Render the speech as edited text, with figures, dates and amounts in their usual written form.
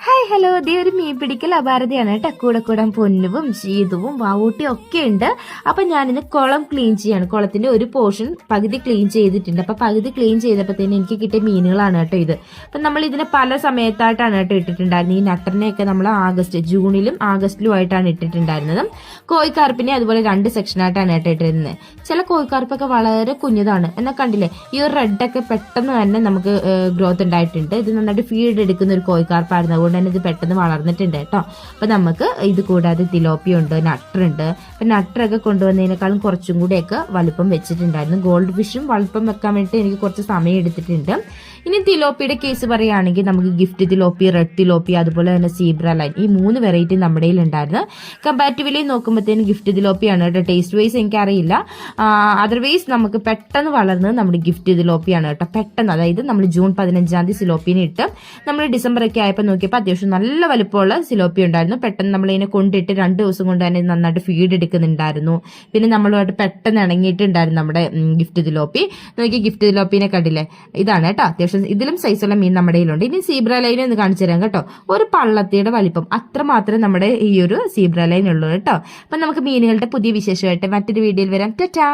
Hi hello ദേ ഒരു മീൻ പിടിക്കൽ അപാരതയാണ് കേട്ടോ. കൂടെ പൊന്നുവും ശീതവും വാവൂട്ടിയും ഒക്കെ ഉണ്ട്. അപ്പൊ ഞാനിന്ന് കുളം ക്ലീൻ ചെയ്യാണ്. കുളത്തിന്റെ ഒരു പോർഷൻ പകുതി ക്ലീൻ ചെയ്തിട്ടുണ്ട്. അപ്പൊ പകുതി ക്ലീൻ ചെയ്തപ്പോഴത്തേന് എനിക്ക് കിട്ടിയ മീനുകളാണ് കേട്ടോ ഇത്. അപ്പൊ നമ്മൾ ഇതിനെ പല സമയത്തായിട്ടാണ് കേട്ടോ ഇട്ടിട്ടുണ്ടായിരുന്നത്. ഈ നട്ടറിനെയൊക്കെ നമ്മൾ ജൂണിലും ആഗസ്റ്റിലും ആയിട്ടാണ് ഇട്ടിട്ടുണ്ടായിരുന്നത്. കോഴിക്കാർപ്പിനെ അതുപോലെ 2 സെക്ഷനായിട്ടാണ് കേട്ടോ ഇട്ടിരുന്നത്. ചില കോഴിക്കാർപ്പൊക്കെ വളരെ കുഞ്ഞതാണ്. എന്നാൽ കണ്ടില്ലേ, ഈ ഒരു റെഡൊക്കെ പെട്ടെന്ന് തന്നെ നമുക്ക് ഗ്രോത്ത് ഉണ്ടായിട്ടുണ്ട്. ഇത് നന്നായിട്ട് ഫീഡ് എടുക്കുന്ന ഒരു കോഴിക്കാർപ്പായിരുന്നു. അതുകൊണ്ട് തന്നെ ഇത് പെട്ടെന്ന് വളർന്നിട്ടുണ്ട് കേട്ടോ. അപ്പൊ നമുക്ക് ഇത് കൂടാതെ തിലോപ്പിയ ഉണ്ട്, നട്ടറുണ്ട്. അപ്പൊ നട്ടറൊക്കെ കൊണ്ടുവന്നതിനേക്കാളും കുറച്ചും കൂടെയൊക്കെ വലുപ്പം വെച്ചിട്ടുണ്ടായിരുന്നു. ഗോൾഡ് ഫിഷും വലുപ്പം വെക്കാൻ വേണ്ടിയിട്ട് എനിക്ക് കുറച്ച് സമയം എടുത്തിട്ടുണ്ട്. ഇനി തിലോപ്പിയുടെ കേസ് പറയുകയാണെങ്കിൽ നമുക്ക് ഗിഫ്റ്റ് തിലോപ്പി, റെഡ് തിലോപ്പി, അതുപോലെ തന്നെ സീബ്ര ലൈൻ, ഈ 3 വെറൈറ്റി നമ്മുടെ ഉണ്ടായിരുന്നു. കമ്പാരിറ്റീവ്ലി നോക്കുമ്പോഴത്തേനും ഗിഫ്റ്റ് തിലോപ്പിയാണ് കേട്ടോ. ടേസ്റ്റ് വൈസ് എനിക്കറിയില്ല. അതർവൈസ് നമുക്ക് പെട്ടെന്ന് വളർന്നത് നമ്മുടെ ഗിഫ്റ്റ് തിലോപ്പിയാണ് കേട്ടോ. പെട്ടെന്ന്, അതായത് നമ്മൾ ജൂൺ 15 സിലോപ്പിനെ ഇട്ട് നമ്മൾ ഡിസംബർ ഒക്കെ ആയപ്പോൾ നോക്കിയപ്പോൾ അത്യാവശ്യം നല്ല വലുപ്പമുള്ള സിലോപ്പി ഉണ്ടായിരുന്നു. പെട്ടെന്ന് നമ്മളിതിനെ കൊണ്ടിട്ട് 2 ദിവസം കൊണ്ട് തന്നെ നന്നായിട്ട് ഫീഡ് എടുക്കുന്നുണ്ടായിരുന്നു. പിന്നെ നമ്മളുമായിട്ട് പെട്ടെന്ന് ഇണങ്ങിയിട്ടുണ്ടായിരുന്നു നമ്മുടെ ഗിഫ്റ്റ് തിലോപ്പി. നോക്കി, ഗിഫ്റ്റ് തിലോപ്പിനെ കണ്ടില്ലേ, ഇതാണ് കേട്ടോ. അത്യാവശ്യം ഇതിലും സൈസുള്ള മീൻ നമ്മുടെ കയ്യിലുണ്ട്. ഇനി സീബ്ര ലൈൻ ഒന്ന് കാണിച്ചു തരാം കേട്ടോ. ഒരു പള്ളത്തിയുടെ വലിപ്പം അത്ര മാത്രമേ നമ്മുടെ ഈ ഒരു സീബ്ര ലൈൻ ഉള്ളൂ കേട്ടോ. അപ്പൊ നമുക്ക് മീനുകളുടെ പുതിയ വിശേഷമായിട്ട് മറ്റൊരു വീഡിയോയിൽ വരാം. ടാറ്റാ.